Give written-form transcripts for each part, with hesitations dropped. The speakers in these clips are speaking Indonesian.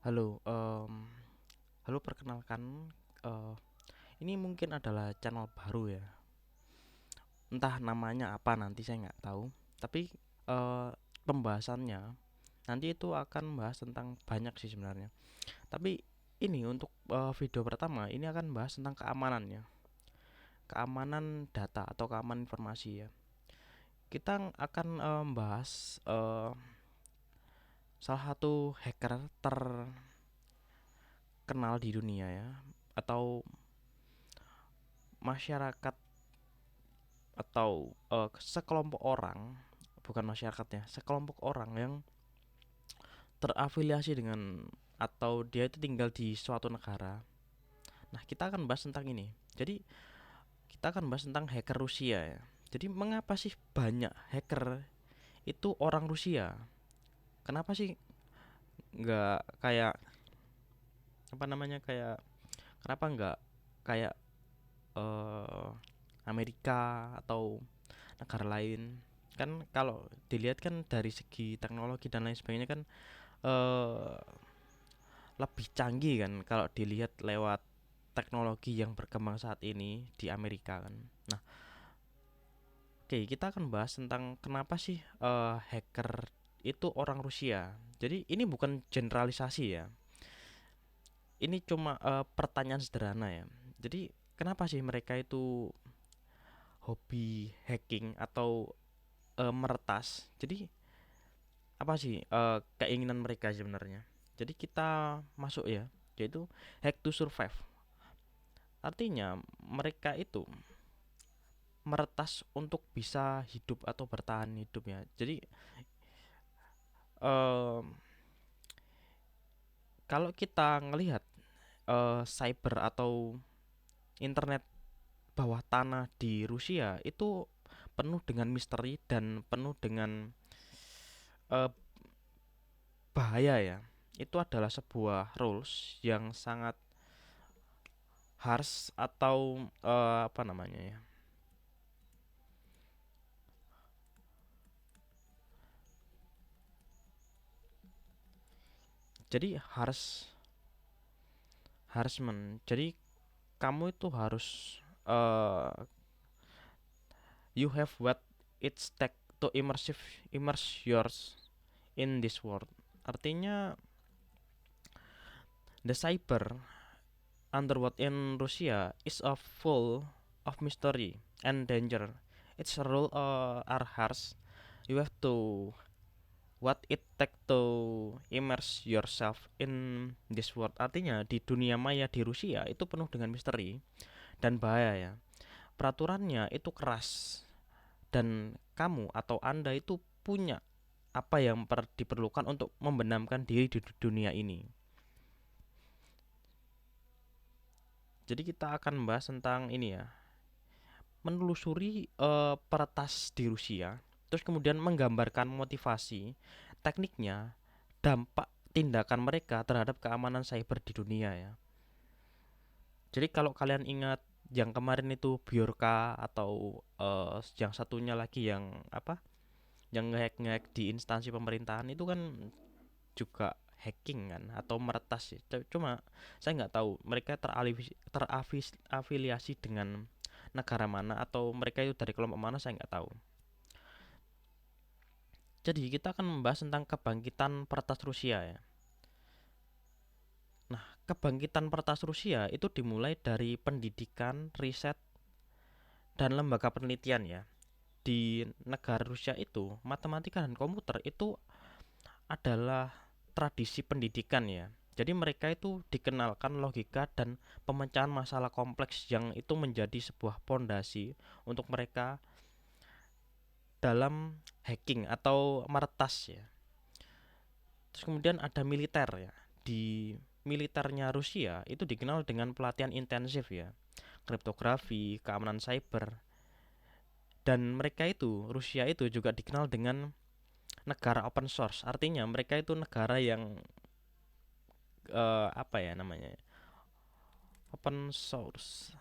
Halo, halo perkenalkan, ini mungkin adalah channel baru ya. Entah namanya apa nanti saya nggak tahu. Tapi eh, pembahasannya nanti itu akan bahas tentang banyak sih sebenarnya. Tapi ini untuk video pertama ini akan bahas tentang keamanannya, keamanan data atau keamanan informasi ya. Kita akan membahas salah satu hacker terkenal di dunia ya, atau masyarakat atau sekelompok orang, bukan masyarakatnya, sekelompok orang yang terafiliasi dengan atau dia itu tinggal di suatu negara. Nah, kita akan bahas tentang ini. Jadi, kita akan bahas tentang hacker Rusia ya. Jadi, mengapa sih banyak hacker itu orang Rusia? Kenapa sih nggak kayak apa namanya, kayak kenapa nggak kayak eh, Amerika atau negara lain? Kan kalau dilihat kan dari segi teknologi dan lain sebagainya kan eh lebih canggih kan kalau dilihat lewat teknologi yang berkembang saat ini di Amerika kan. Nah, oke, kita akan bahas tentang kenapa sih hacker itu orang Rusia. Jadi ini bukan generalisasi ya. Ini cuma pertanyaan sederhana ya. Jadi kenapa sih mereka itu hobi hacking atau meretas? Jadi apa sih keinginan mereka sebenarnya? Jadi kita masuk ya, yaitu hack to survive. Artinya mereka itu meretas untuk bisa hidup atau bertahan hidup ya. Jadi em, kalau kita ngelihat cyber atau internet bawah tanah di Rusia itu penuh dengan misteri dan penuh dengan eh, bahaya ya. Itu adalah sebuah rules yang sangat harsh atau apa namanya ya. Jadi harassment. Jadi kamu itu harus you have what it's take to immerse yours in this world. Artinya the cyber underworld in Russia is a full of mystery and danger. Its rule are harsh. You have to what it take to immerse yourself in this world. Artinya di dunia maya di Rusia itu penuh dengan misteri dan bahaya ya. Peraturannya itu keras dan kamu atau Anda itu punya apa yang diperlukan untuk membenamkan diri di dunia ini. Jadi kita akan membahas tentang ini ya, menelusuri peretas di Rusia, terus kemudian menggambarkan motivasi, tekniknya, dampak tindakan mereka terhadap keamanan cyber di dunia ya. Jadi kalau kalian ingat yang kemarin itu Bjorka atau yang satunya lagi yang apa? Yang ngehack-ngehack di instansi pemerintahan itu kan juga hacking kan atau meretas ya. Cuma saya nggak tahu mereka terafiliasi dengan negara mana atau mereka itu dari kelompok mana, saya nggak tahu. Jadi kita akan membahas tentang kebangkitan peretas Rusia ya. Nah, kebangkitan peretas Rusia itu dimulai dari pendidikan, riset, dan lembaga penelitian ya. Di negara Rusia itu, matematika dan komputer itu adalah tradisi pendidikan ya. Jadi mereka itu dikenalkan logika dan pemecahan masalah kompleks yang itu menjadi sebuah pondasi untuk mereka dalam hacking atau meretas ya. Terus kemudian ada militer ya. Di militernya Rusia itu dikenal dengan pelatihan intensif ya. Kriptografi, keamanan cyber. Dan mereka itu, Rusia itu juga dikenal dengan negara open source. Artinya mereka itu negara yang apa ya namanya? Open source.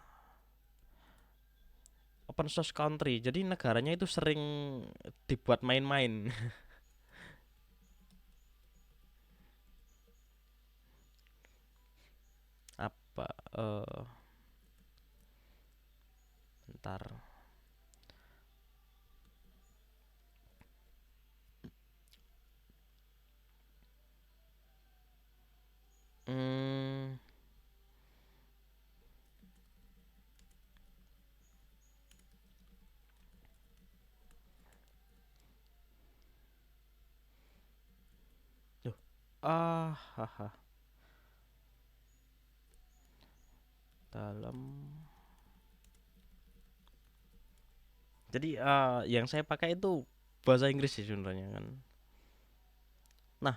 Open source country. Jadi negaranya itu sering dibuat main-main. apa bentar. Hmm, Duh. Haha. Dalam. Jadi yang saya pakai itu bahasa Inggris sih sebenarnya kan. Nah,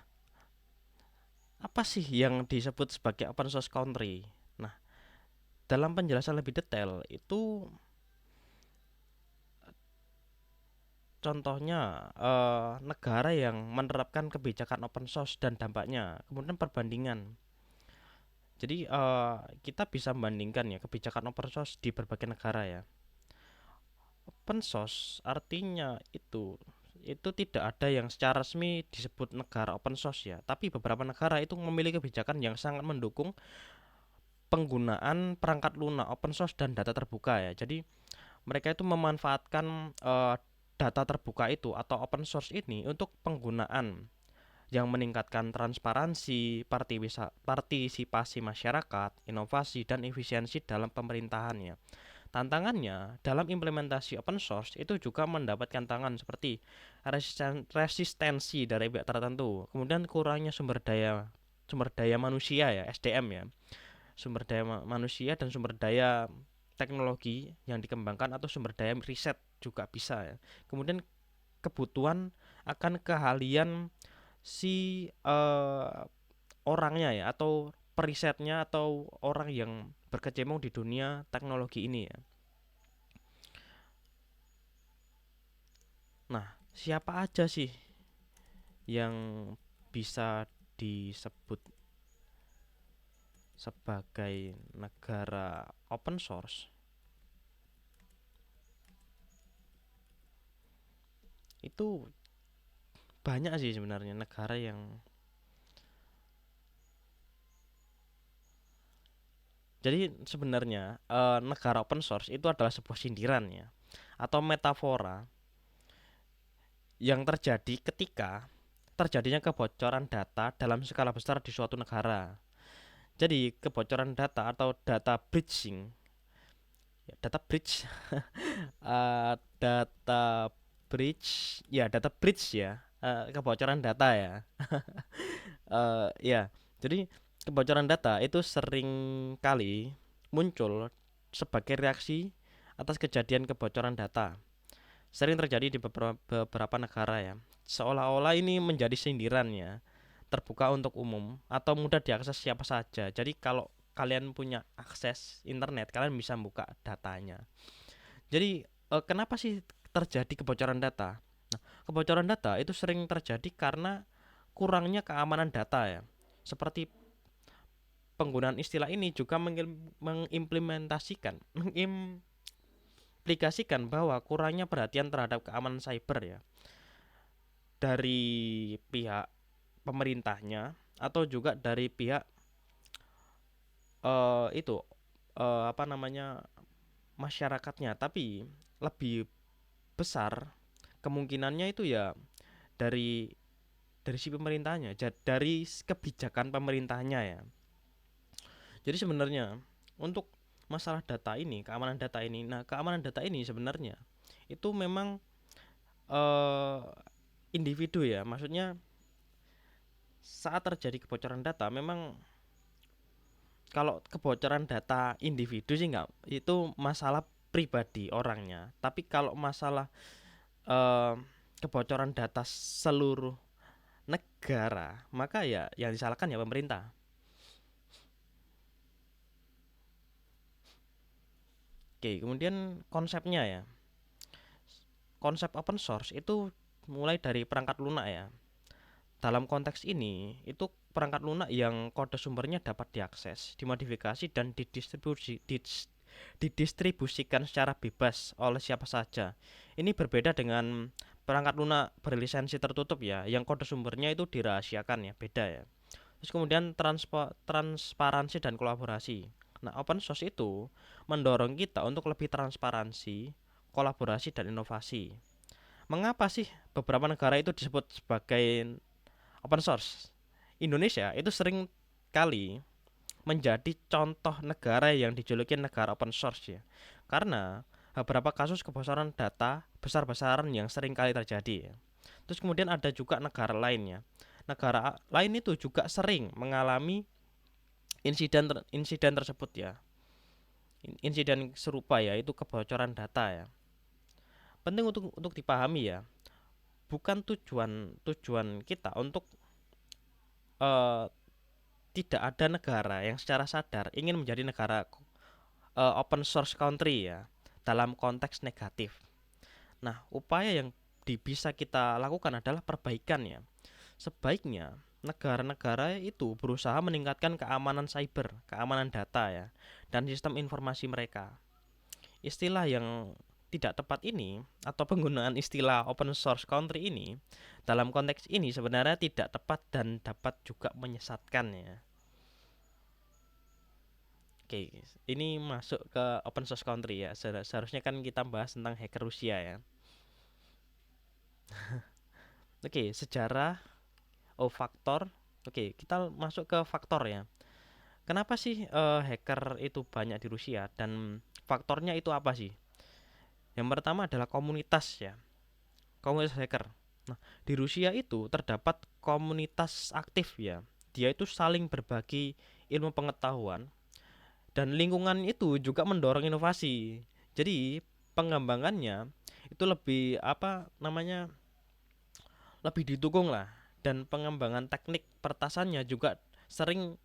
apa sih yang disebut sebagai open source country? Nah, dalam penjelasan lebih detail itu contohnya negara yang menerapkan kebijakan open source dan dampaknya, kemudian perbandingan. Jadi kita bisa membandingkan ya kebijakan open source di berbagai negara ya. Open source artinya itu tidak ada yang secara resmi disebut negara open source ya, tapi beberapa negara itu memiliki kebijakan yang sangat mendukung penggunaan perangkat lunak open source dan data terbuka ya. Jadi mereka itu memanfaatkan data terbuka itu atau open source ini untuk penggunaan yang meningkatkan transparansi, partisipasi masyarakat, inovasi dan efisiensi dalam pemerintahannya. Tantangannya dalam implementasi open source itu juga mendapatkan tantangan seperti resistensi dari pihak tertentu, kemudian kurangnya sumber daya manusia ya, SDM ya, sumber daya manusia dan sumber daya teknologi yang dikembangkan atau sumber daya riset juga bisa ya. Kemudian kebutuhan akan keahlian si orangnya ya atau perisetnya atau orang yang berkecimpung di dunia teknologi ini ya. Nah, siapa aja sih yang bisa disebut sebagai negara open source? Itu banyak sih sebenarnya negara yang. Jadi sebenarnya negara open source itu adalah sebuah sindiran ya atau metafora yang terjadi ketika terjadinya kebocoran data dalam skala besar di suatu negara. Jadi kebocoran data atau data breaching, ya, data breach, data data breach ya, kebocoran data ya. Ya, jadi kebocoran data itu sering kali muncul sebagai reaksi atas kejadian kebocoran data. Sering terjadi di beberapa negara ya. Seolah-olah ini menjadi sindiran ya, terbuka untuk umum atau mudah diakses siapa saja. Jadi kalau kalian punya akses internet, kalian bisa buka datanya. Jadi kenapa sih terjadi kebocoran data? Nah, kebocoran data itu sering terjadi karena kurangnya keamanan data ya. Seperti penggunaan istilah ini juga mengimplementasikan, mengaplikasikan bahwa kurangnya perhatian terhadap keamanan cyber ya dari pihak pemerintahnya atau juga dari pihak itu apa namanya masyarakatnya, tapi lebih besar kemungkinannya itu ya dari si pemerintahnya, dari kebijakan pemerintahnya ya. Jadi sebenarnya untuk masalah data ini, keamanan data ini, nah keamanan data ini sebenarnya itu memang eh, individu ya, maksudnya saat terjadi kebocoran data memang kalau kebocoran data individu sih nggak, itu masalah pribadi orangnya, tapi kalau masalah eh, kebocoran data seluruh negara maka ya yang disalahkan ya pemerintah. Oke, kemudian konsepnya ya. Konsep open source itu mulai dari perangkat lunak ya. Dalam konteks ini, itu perangkat lunak yang kode sumbernya dapat diakses, dimodifikasi dan didistribusikan secara bebas oleh siapa saja. Ini berbeda dengan perangkat lunak berlisensi tertutup ya, yang kode sumbernya itu dirahasiakan ya, beda ya. Terus kemudian transparansi dan kolaborasi. Nah, open source itu mendorong kita untuk lebih transparansi, kolaborasi dan inovasi. Mengapa sih beberapa negara itu disebut sebagai open source? Indonesia itu sering kali menjadi contoh negara yang dijuluki negara open source ya. Karena beberapa kasus kebocoran data besar-besaran yang sering kali terjadi ya. Terus kemudian ada juga negara lainnya. Negara lain itu juga sering mengalami insiden tersebut ya. Insiden serupa ya, itu kebocoran data ya. Penting untuk dipahami ya. Bukan tujuan tujuan kita untuk eh, tidak ada negara yang secara sadar ingin menjadi negara open source country ya dalam konteks negatif. Nah, upaya yang bisa kita lakukan adalah perbaikan ya. Sebaiknya negara-negara itu berusaha meningkatkan keamanan cyber, keamanan data ya, dan sistem informasi mereka. Istilah yang tidak tepat ini atau penggunaan istilah open source country ini dalam konteks ini sebenarnya tidak tepat dan dapat juga menyesatkan ya. Oke, ini masuk ke open source country ya. Seharusnya kan kita bahas tentang hacker Rusia ya. Oke, sejarah, faktor. Oke, kita masuk ke faktor ya. Kenapa sih hacker itu banyak di Rusia dan faktornya itu apa sih? Yang pertama adalah komunitas ya, komunitas hacker. Nah, di Rusia itu terdapat komunitas aktif ya. Dia itu saling berbagi ilmu pengetahuan dan lingkungan itu juga mendorong inovasi. Jadi pengembangannya itu lebih apa namanya, lebih didukung lah, dan pengembangan teknik pertasannya juga sering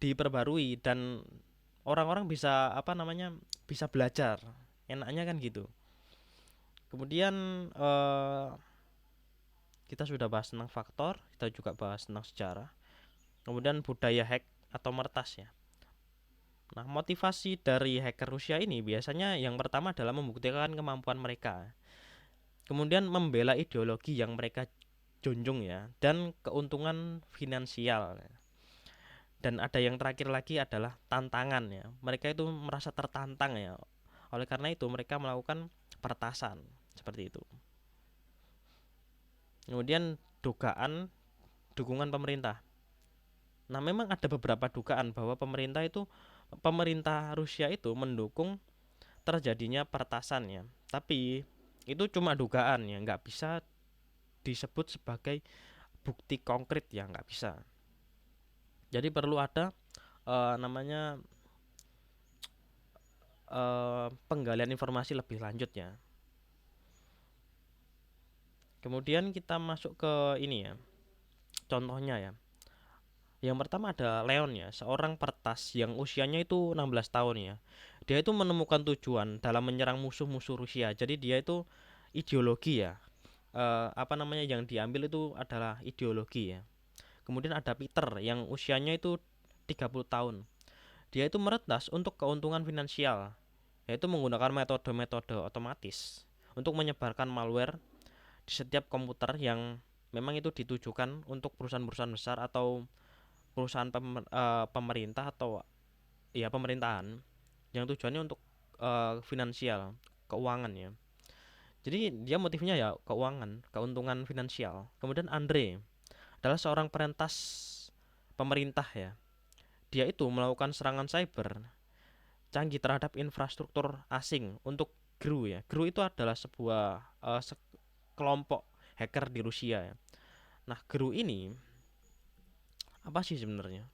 diperbarui dan orang-orang bisa apa namanya, bisa belajar enaknya kan gitu. Kemudian kita sudah bahas tentang faktor, kita juga bahas tentang sejarah, kemudian budaya hack atau mertas ya. Nah, motivasi dari hacker Rusia ini biasanya yang pertama adalah membuktikan kemampuan mereka, kemudian membela ideologi yang mereka junjung ya, dan keuntungan finansial. Dan ada yang terakhir lagi adalah tantangan ya. Mereka itu merasa tertantang ya. Oleh karena itu mereka melakukan peretasan seperti itu. Kemudian dukungan pemerintah. Nah, memang ada beberapa dugaan bahwa pemerintah Rusia itu mendukung terjadinya peretasan ya. Tapi itu cuma dugaan ya, nggak bisa disebut sebagai bukti konkret ya, nggak bisa. Jadi perlu ada namanya penggalian informasi lebih lanjut ya. Kemudian kita masuk ke ini ya, contohnya ya. Yang pertama ada Leon ya, seorang peretas yang usianya itu 16 tahun ya. Dia itu menemukan tujuan dalam menyerang musuh-musuh Rusia. Jadi dia itu ideologi ya. Apa namanya, yang diambil itu adalah ideologi ya. Kemudian ada Peter yang usianya itu 30 tahun. Dia itu meretas untuk keuntungan finansial, yaitu menggunakan metode-metode otomatis untuk menyebarkan malware di setiap komputer yang memang itu ditujukan untuk perusahaan-perusahaan besar atau perusahaan pemerintah atau ya pemerintahan, yang tujuannya untuk finansial, keuangan ya. Jadi dia motifnya ya keuangan, keuntungan finansial. Kemudian Andre adalah seorang perentas pemerintah ya. Dia itu melakukan serangan cyber canggih terhadap infrastruktur asing untuk GRU ya. GRU itu adalah sebuah kelompok hacker di Rusia ya. Nah, GRU ini apa sih sebenarnya?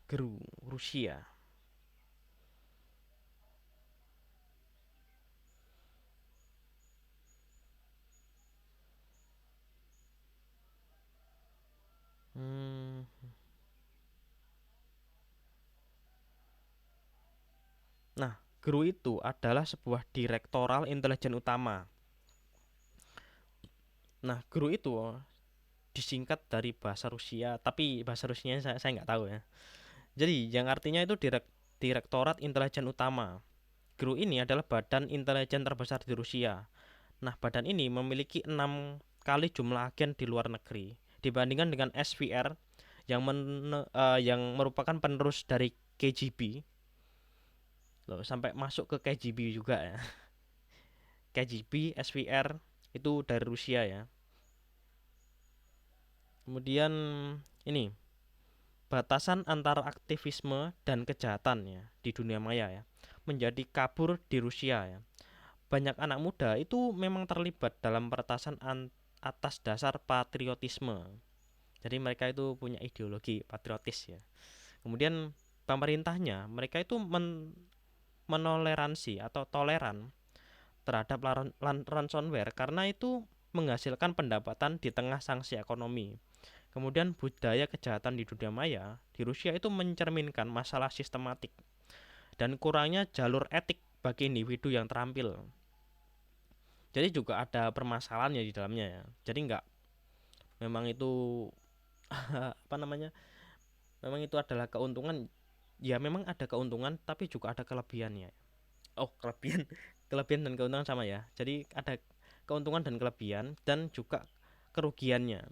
GRU Rusia. Hmm, Nah, GRU itu adalah sebuah direktoral intelijen utama. Nah, GRU itu disingkat dari bahasa Rusia, tapi bahasa Rusianya saya nggak tahu ya. Jadi, yang artinya itu Direktorat Intelijen Utama. GRU ini adalah badan intelijen terbesar di Rusia. Nah, badan ini memiliki 6 kali jumlah agen di luar negeri dibandingkan dengan SVR yang merupakan penerus dari KGB loh, sampai masuk ke KGB juga ya. KGB, SVR itu dari Rusia ya. Kemudian ini batasan antara aktivisme dan kejahatan ya di dunia maya ya menjadi kabur di Rusia ya. Banyak anak muda itu memang terlibat dalam peretasan atas dasar patriotisme. Jadi mereka itu punya ideologi patriotis ya. Kemudian pemerintahnya mereka itu menoleransi atau toleran terhadap ransomware karena itu menghasilkan pendapatan di tengah sanksi ekonomi. Kemudian budaya kejahatan di dunia maya di Rusia itu mencerminkan masalah sistematik dan kurangnya jalur etik bagi individu yang terampil. Jadi juga ada permasalahannya di dalamnya ya. Jadi nggak memang itu apa namanya? Memang itu adalah keuntungan. Ya memang ada keuntungan tapi juga ada kelebihannya. Oh, kelebihan, kelebihan dan keuntungan sama ya. Jadi ada keuntungan dan kelebihan dan juga kerugiannya.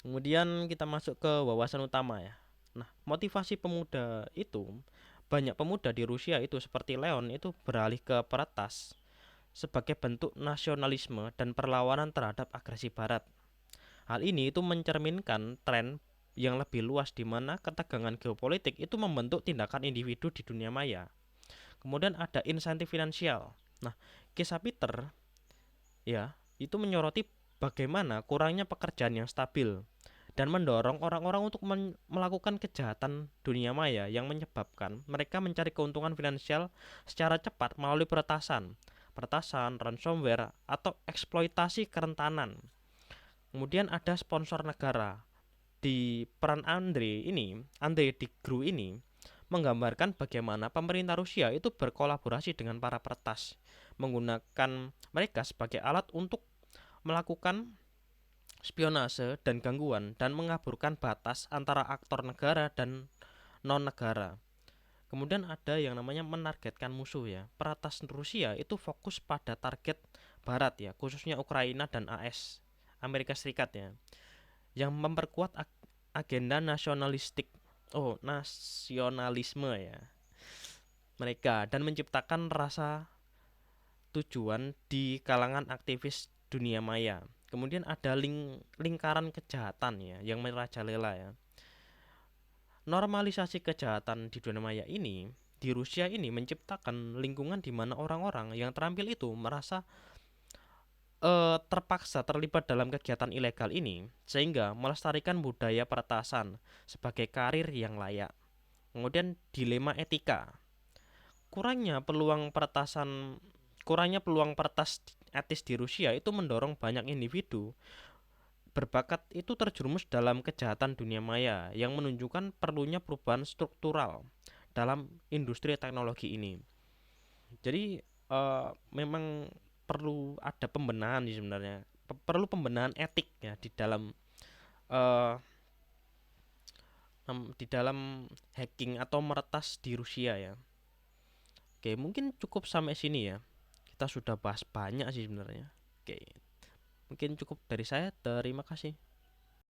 Kemudian kita masuk ke wawasan utama ya. Nah, motivasi pemuda itu banyak pemuda di Rusia itu seperti Leon itu beralih ke peretas sebagai bentuk nasionalisme dan perlawanan terhadap agresi barat. Hal ini itu mencerminkan tren yang lebih luas di mana ketegangan geopolitik itu membentuk tindakan individu di dunia maya. Kemudian ada insentif finansial. Nah, kisah Peter ya itu menyoroti bagaimana kurangnya pekerjaan yang stabil dan mendorong orang-orang untuk melakukan kejahatan dunia maya yang menyebabkan mereka mencari keuntungan finansial secara cepat melalui peretasan, ransomware, atau eksploitasi kerentanan. Kemudian ada sponsor negara. Di peran Andre di Gru ini menggambarkan bagaimana pemerintah Rusia itu berkolaborasi dengan para peretas, menggunakan mereka sebagai alat untuk melakukan spionase dan gangguan dan mengaburkan batas antara aktor negara dan non-negara. Kemudian ada yang namanya menargetkan musuh ya. Peretas Rusia itu fokus pada target barat ya, khususnya Ukraina dan Amerika Serikat ya, yang memperkuat agenda nasionalisme ya mereka dan menciptakan rasa tujuan di kalangan aktivis dunia maya. Kemudian ada lingkaran kejahatan ya yang merajalela ya. Normalisasi kejahatan di dunia maya ini di Rusia ini menciptakan lingkungan di mana orang-orang yang terampil itu merasa terpaksa terlibat dalam kegiatan ilegal ini sehingga melestarikan budaya peretasan sebagai karir yang layak. Kemudian dilema etika. Kurangnya peluang peretasan kurangnya peluang peretas etis di Rusia itu mendorong banyak individu berbakat itu terjerumus dalam kejahatan dunia maya yang menunjukkan perlunya perubahan struktural dalam industri teknologi ini. Jadi memang perlu ada pembenahan sih sebenarnya. Perlu pembenahan etik ya eh, di dalam hacking atau meretas di Rusia ya. Oke, mungkin cukup sampai sini ya. Kita sudah bahas banyak sih sebenarnya. Oke, mungkin cukup dari saya. Terima kasih.